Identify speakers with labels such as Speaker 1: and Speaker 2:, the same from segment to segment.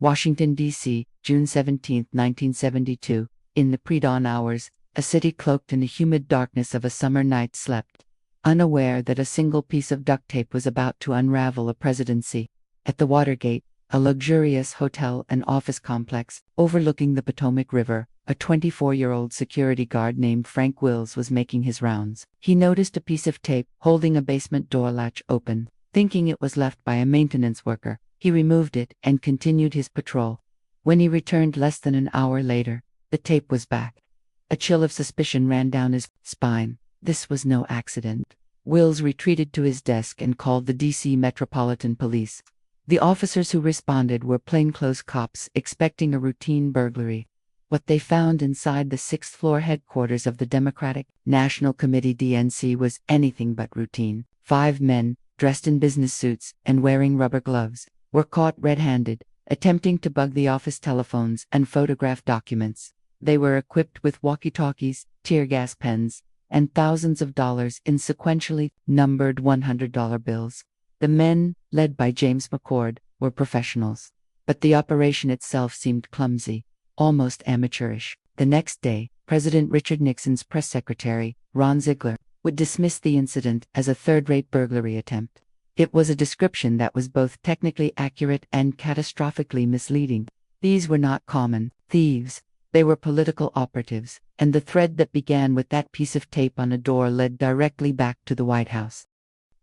Speaker 1: Washington, D.C., June 17, 1972. In the pre-dawn hours, a city cloaked in the humid darkness of a summer night slept, unaware that a single piece of duct tape was about to unravel a presidency. At the Watergate, a luxurious hotel and office complex overlooking the Potomac River, a 24-year-old security guard named Frank Wills was making his rounds. He noticed a piece of tape holding a basement door latch open. Thinking it was left by a maintenance worker, he removed it and continued his patrol. When he returned less than an hour later, the tape was back. A chill of suspicion ran down his spine. This was no accident. Wills retreated to his desk and called the D.C. Metropolitan Police. The officers who responded were plainclothes cops expecting a routine burglary. What they found inside the sixth-floor headquarters of the Democratic National Committee (DNC) was anything but routine. 5 men, dressed in business suits and wearing rubber gloves, were caught red-handed, attempting to bug the office telephones and photograph documents. They were equipped with walkie-talkies, tear gas pens, and thousands of dollars in sequentially numbered $100 bills. The men, led by James McCord, were professionals. But the operation itself seemed clumsy, almost amateurish. The next day, President Richard Nixon's press secretary, Ron Ziegler, would dismiss the incident as a third-rate burglary attempt. It was a description that was both technically accurate and catastrophically misleading. These were not common thieves. They were political operatives, and the thread that began with that piece of tape on a door led directly back to the White House.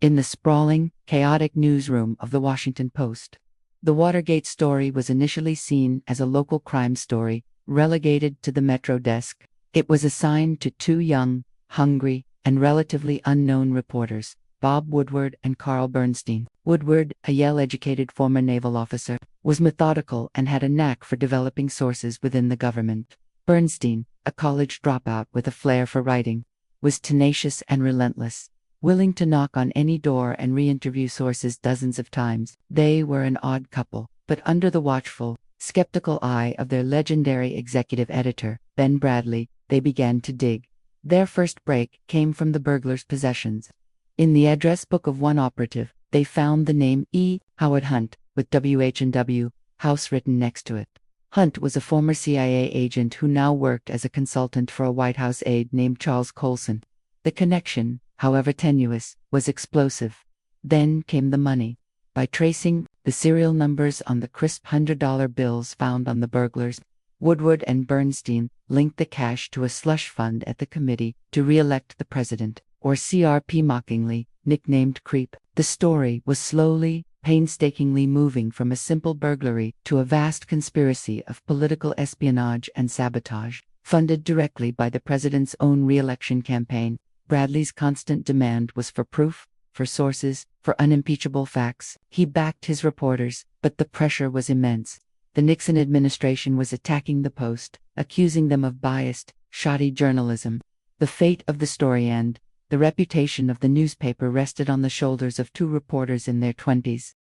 Speaker 1: In the sprawling, chaotic newsroom of the Washington Post, the Watergate story was initially seen as a local crime story, relegated to the Metro desk. It was assigned to 2 young, hungry, and relatively unknown reporters, Bob Woodward and Carl Bernstein. Woodward, a Yale-educated former naval officer, was methodical and had a knack for developing sources within the government. Bernstein, a college dropout with a flair for writing, was tenacious and relentless, willing to knock on any door and re-interview sources dozens of times. They were an odd couple, but under the watchful, skeptical eye of their legendary executive editor, Ben Bradlee, they began to dig. Their first break came from the burglars' possessions. In the address book of one operative, they found the name E. Howard Hunt, with W.H.&W. House written next to it. Hunt was a former CIA agent who now worked as a consultant for a White House aide named Charles Colson. The connection, however tenuous, was explosive. Then came the money. By tracing the serial numbers on the crisp $100 bills found on the burglars, Woodward and Bernstein linked the cash to a slush fund at the Committee to Re-elect the President, or CRP, mockingly nicknamed Creep. The story was slowly, painstakingly moving from a simple burglary to a vast conspiracy of political espionage and sabotage, funded directly by the president's own re-election campaign. Bradlee's constant demand was for proof, for sources, for unimpeachable facts. He backed his reporters, but the pressure was immense. The Nixon administration was attacking the Post, accusing them of biased, shoddy journalism. The fate of the story and the reputation of the newspaper rested on the shoulders of 2 reporters in their 20s.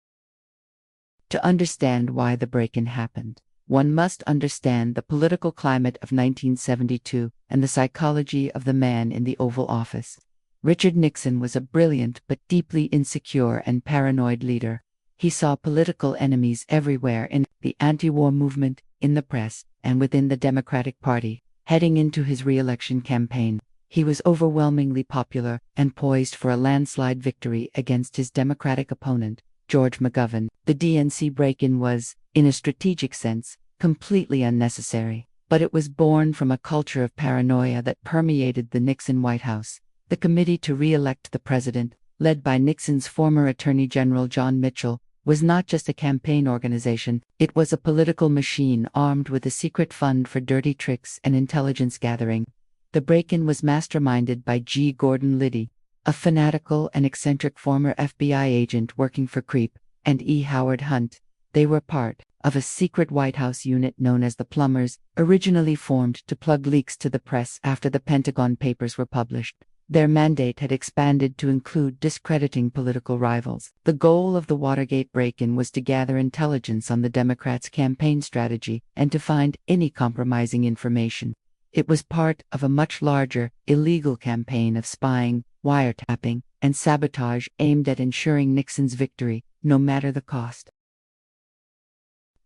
Speaker 1: To understand why the break-in happened, one must understand the political climate of 1972 and the psychology of the man in the Oval Office. Richard Nixon was a brilliant but deeply insecure and paranoid leader. He saw political enemies everywhere, in the anti-war movement, in the press, and within the Democratic Party. Heading into his re-election campaign, he was overwhelmingly popular and poised for a landslide victory against his Democratic opponent, George McGovern. The DNC break-in was, in a strategic sense, completely unnecessary, but it was born from a culture of paranoia that permeated the Nixon White House. The Committee to Re-elect the President, led by Nixon's former Attorney General John Mitchell, was not just a campaign organization, it was a political machine armed with a secret fund for dirty tricks and intelligence gathering. The break-in was masterminded by G. Gordon Liddy, a fanatical and eccentric former FBI agent working for Creep, and E. Howard Hunt. They were part of a secret White House unit known as the Plumbers, originally formed to plug leaks to the press after the Pentagon Papers were published. Their mandate had expanded to include discrediting political rivals. The goal of the Watergate break-in was to gather intelligence on the Democrats' campaign strategy and to find any compromising information. It was part of a much larger, illegal campaign of spying, wiretapping, and sabotage aimed at ensuring Nixon's victory, no matter the cost.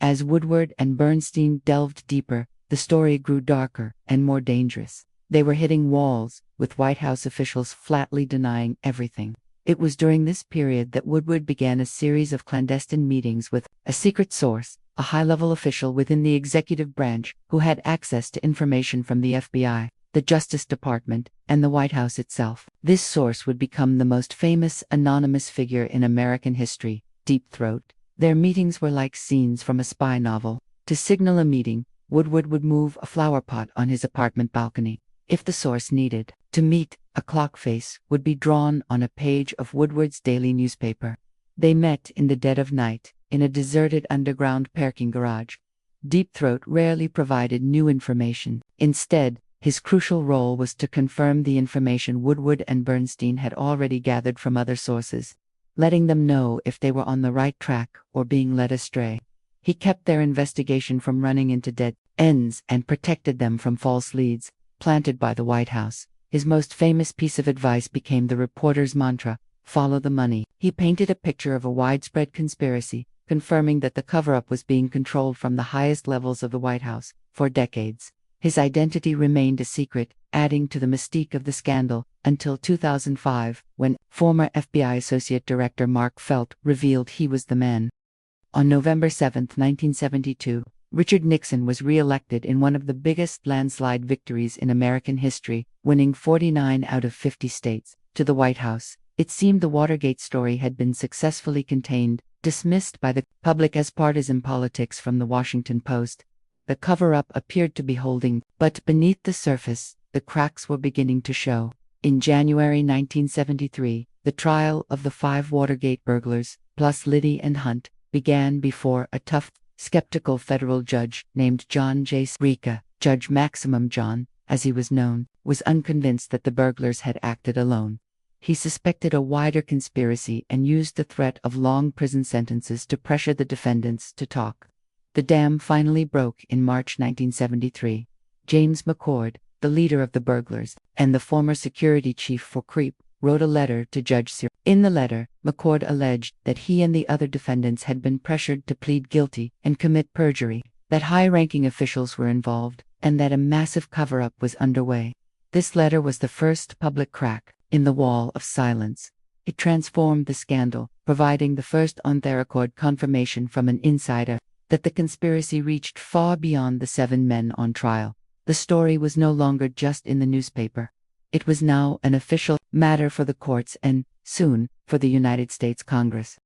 Speaker 1: As Woodward and Bernstein delved deeper, the story grew darker and more dangerous. They were hitting walls, with White House officials flatly denying everything. It was during this period that Woodward began a series of clandestine meetings with a secret source, a high-level official within the executive branch who had access to information from the FBI, the Justice Department, and the White House itself. This source would become the most famous anonymous figure in American history, Deep Throat. Their meetings were like scenes from a spy novel. To signal a meeting, Woodward would move a flower pot on his apartment balcony. If the source needed to meet, a clock face would be drawn on a page of Woodward's daily newspaper. They met in the dead of night, in a deserted underground parking garage. Deep Throat rarely provided new information. Instead, his crucial role was to confirm the information Woodward and Bernstein had already gathered from other sources, letting them know if they were on the right track or being led astray. He kept their investigation from running into dead ends and protected them from false leads planted by the White House. His most famous piece of advice became the reporter's mantra, "Follow the money." He painted a picture of a widespread conspiracy, confirming that the cover-up was being controlled from the highest levels of the White House. For decades, his identity remained a secret, adding to the mystique of the scandal, until 2005, when former FBI Associate Director Mark Felt revealed he was the man. On November 7, 1972, Richard Nixon was re-elected in one of the biggest landslide victories in American history, winning 49 out of 50 states. To the White House, it seemed the Watergate story had been successfully contained, dismissed by the public as partisan politics. From the Washington Post, the cover-up appeared to be holding, but beneath the surface, the cracks were beginning to show. In January 1973, the trial of the 5 Watergate burglars, plus Liddy and Hunt, began before a tough, skeptical federal judge named John J. Sirica. Judge Maximum John, as he was known, was unconvinced that the burglars had acted alone. He suspected a wider conspiracy and used the threat of long prison sentences to pressure the defendants to talk. The dam finally broke in March 1973. James McCord, the leader of the burglars, and the former security chief for CREEP, wrote a letter to Judge Sirica. In the letter, McCord alleged that he and the other defendants had been pressured to plead guilty and commit perjury, that high-ranking officials were involved, and that a massive cover-up was underway. This letter was the first public crack in the wall of silence. It transformed the scandal, providing the first on-the-record confirmation from an insider that the conspiracy reached far beyond the 7 men on trial. The story was no longer just in the newspaper. It was now an official matter for the courts and, soon, for the United States Congress.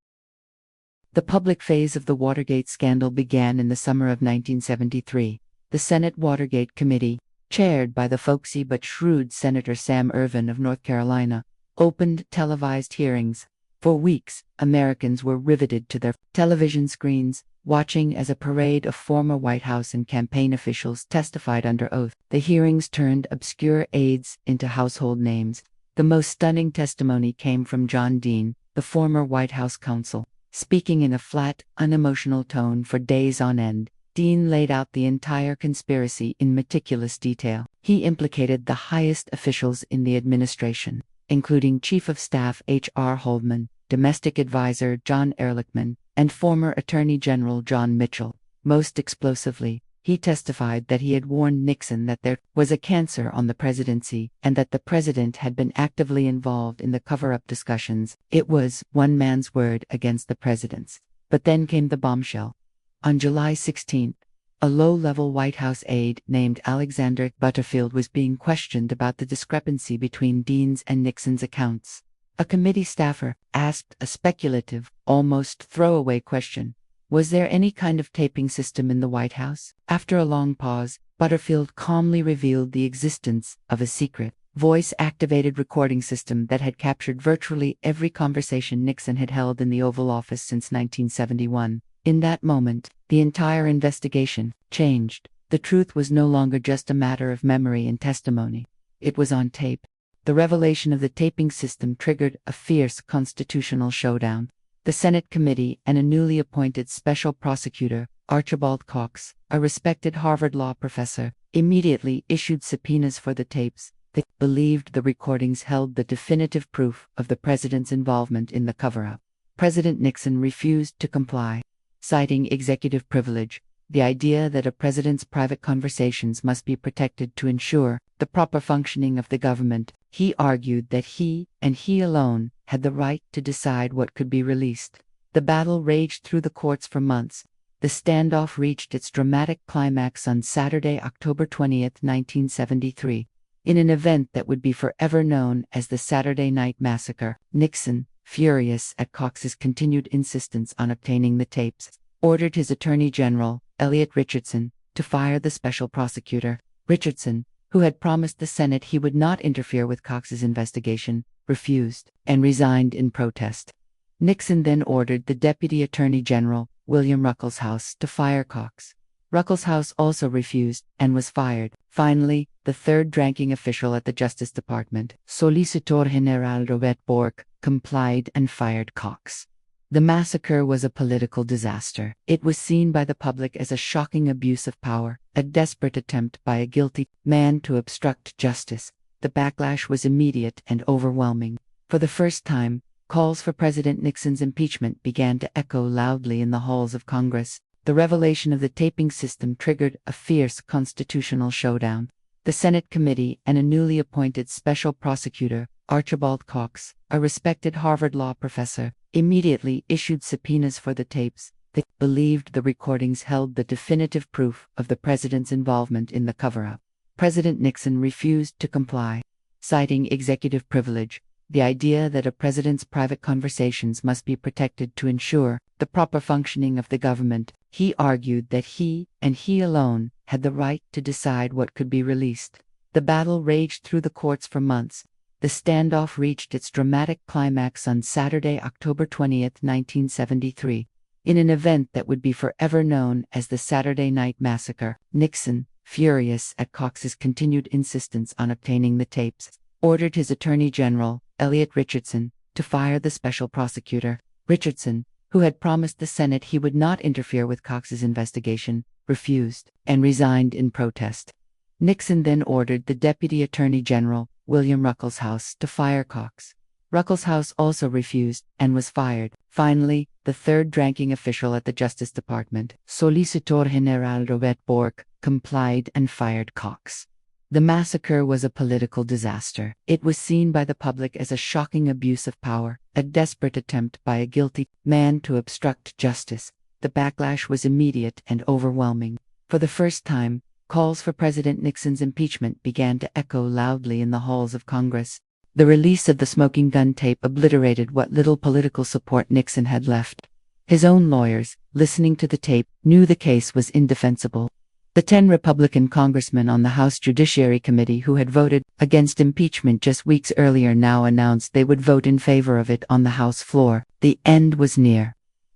Speaker 1: The public phase of the Watergate scandal began in the summer of 1973. The Senate Watergate Committee, chaired by the folksy but shrewd Senator Sam Ervin of North Carolina, opened televised hearings. For weeks, Americans were riveted to their television screens, watching as a parade of former White House and campaign officials testified under oath. The hearings turned obscure aides into household names. The most stunning testimony came from John Dean, the former White House counsel. Speaking in a flat, unemotional tone for days on end, Dean laid out the entire conspiracy in meticulous detail. He implicated the highest officials in the administration, including Chief of Staff H.R. Holdman, Domestic Advisor John Ehrlichman, and former Attorney General John Mitchell. Most explosively, he testified that he had warned Nixon that there was a cancer on the presidency and that the president had been actively involved in the cover-up discussions. It was one man's word against the president's. But then came the bombshell. On July 16, a low-level White House aide named Alexander Butterfield was being questioned about the discrepancy between Dean's and Nixon's accounts. A committee staffer asked a speculative, almost throwaway question. Was there any kind of taping system in the White House? After a long pause, Butterfield calmly revealed the existence of a secret, voice-activated recording system that had captured virtually every conversation Nixon had held in the Oval Office since 1971. In that moment, the entire investigation changed. The truth was no longer just a matter of memory and testimony. It was on tape. The revelation of the taping system triggered a fierce constitutional showdown. The Senate committee and a newly appointed special prosecutor, Archibald Cox, a respected Harvard law professor, immediately issued subpoenas for the tapes. They believed the recordings held the definitive proof of the president's involvement in the cover-up. President Nixon refused to comply. citing executive privilege, the idea that a president's private conversations must be protected to ensure the proper functioning of the government. He argued that he, and he alone, had the right to decide what could be released. The battle raged through the courts for months. The standoff reached its dramatic climax on Saturday, October 20, 1973. In an event that would be forever known as the Saturday Night Massacre, Nixon, furious at Cox's continued insistence on obtaining the tapes, ordered his Attorney General, Elliot Richardson, to fire the special prosecutor. Richardson, who had promised the Senate he would not interfere with Cox's investigation, refused, and resigned in protest. Nixon then ordered the Deputy Attorney General, William Ruckelshaus, to fire Cox. Ruckelshaus also refused, and was fired. Finally, the third-ranking official at the Justice Department, Solicitor General Robert Bork, complied and fired Cox. The massacre was a political disaster. It was seen by the public as a shocking abuse of power, a desperate attempt by a guilty man to obstruct justice. The backlash was immediate and overwhelming. For the first time, calls for President Nixon's impeachment began to echo loudly in the halls of Congress. The revelation of the taping system triggered a fierce constitutional showdown. The Senate committee and a newly appointed special prosecutor, Archibald Cox, a respected Harvard law professor, immediately issued subpoenas for the tapes. They believed the recordings held the definitive proof of the president's involvement in the cover-up. President Nixon refused to comply, citing executive privilege, the idea that a president's private conversations must be protected to ensure the proper functioning of the government. He argued that he, and he alone, had the right to decide what could be released. The battle raged through the courts for months. The standoff reached its dramatic climax on Saturday, October 20, 1973. In an event that would be forever known as the Saturday Night Massacre, Nixon, furious at Cox's continued insistence on obtaining the tapes, ordered his Attorney General, Elliot Richardson, to fire the special prosecutor. Richardson, who had promised the Senate he would not interfere with Cox's investigation, refused, and resigned in protest. Nixon then ordered the Deputy Attorney General, William Ruckelshaus, to fire Cox. Ruckelshaus also refused, and was fired. Finally, the third-ranking official at the Justice Department, Solicitor General Robert Bork, complied and fired Cox. The massacre was a political disaster. It was seen by the public as a shocking abuse of power, a desperate attempt by a guilty man to obstruct justice. The backlash was immediate and overwhelming. For the first time, calls for President Nixon's impeachment began to echo loudly in the halls of Congress. The release of the smoking gun tape obliterated what little political support Nixon had left. His own lawyers, listening to the tape, knew the case was indefensible. The 10 Republican congressmen on the House Judiciary Committee who had voted against impeachment just weeks earlier now announced they would vote in favor of it on the House floor. The end was near.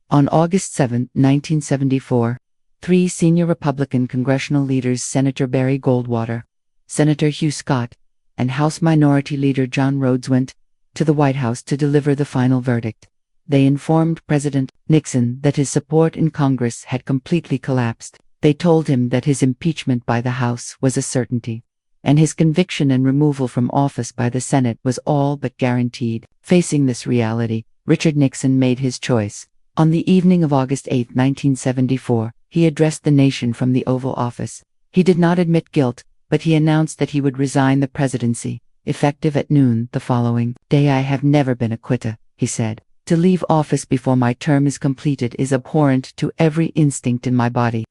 Speaker 1: On August 7, 1974, 3 senior Republican congressional leaders, Senator Barry Goldwater, Senator Hugh Scott, and House Minority Leader John Rhodes, went to the White House to deliver the final verdict. They informed President Nixon that his support in Congress had completely collapsed. They told him that his impeachment by the House was a certainty, and his conviction and removal from office by the Senate was all but guaranteed. Facing this reality, Richard Nixon made his choice. On the evening of August 8, 1974, he addressed the nation from the Oval Office. He did not admit guilt, but he announced that he would resign the presidency, effective at noon the following day. "I have never been a quitter," he said. "To leave office before my term is completed is abhorrent to every instinct in my body.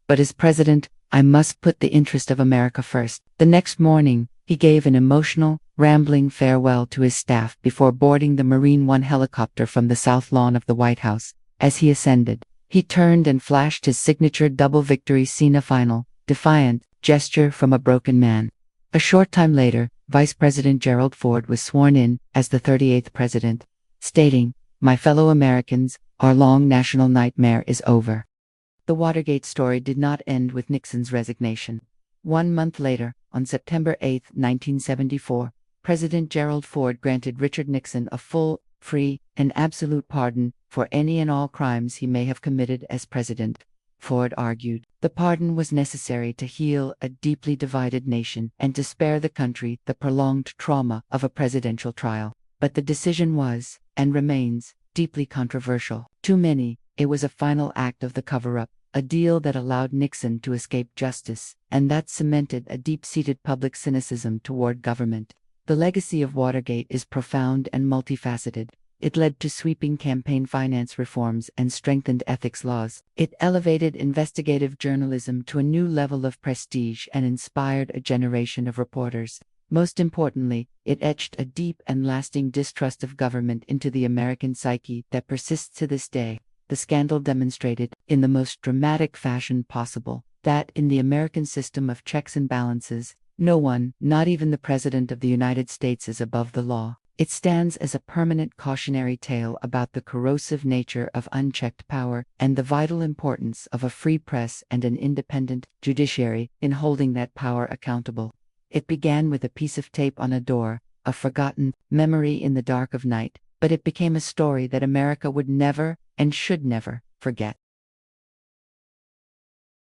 Speaker 1: But as president, I must put the interest of America first." The next morning, he gave an emotional, rambling farewell to his staff before boarding the Marine One helicopter from the south lawn of the White House. As he ascended, he turned and flashed his signature double victory Cena final, defiant gesture from a broken man. A short time later, Vice President Gerald Ford was sworn in as the 38th president, stating, "My fellow Americans, our long national nightmare is over." The Watergate story did not end with Nixon's resignation. 1 month later, on September 8, 1974, President Gerald Ford granted Richard Nixon a full, free, and absolute pardon for any and all crimes he may have committed as president. Ford argued the pardon was necessary to heal a deeply divided nation and to spare the country the prolonged trauma of a presidential trial. But the decision was, and remains, deeply controversial. Too many, It was a final act of the cover-up, a deal that allowed Nixon to escape justice, and that cemented a deep-seated public cynicism toward government. The legacy of Watergate is profound and multifaceted. It led to sweeping campaign finance reforms and strengthened ethics laws. It elevated investigative journalism to a new level of prestige and inspired a generation of reporters. Most importantly, it etched a deep and lasting distrust of government into the American psyche that persists to this day. The scandal demonstrated, in the most dramatic fashion possible, that in the American system of checks and balances, no one, not even the President of the United States, is above the law. It stands as a permanent cautionary tale about the corrosive nature of unchecked power and the vital importance of a free press and an independent judiciary in holding that power accountable. It began with a piece of tape on a door, a forgotten memory in the dark of night, but it became a story that America would never and should never forget.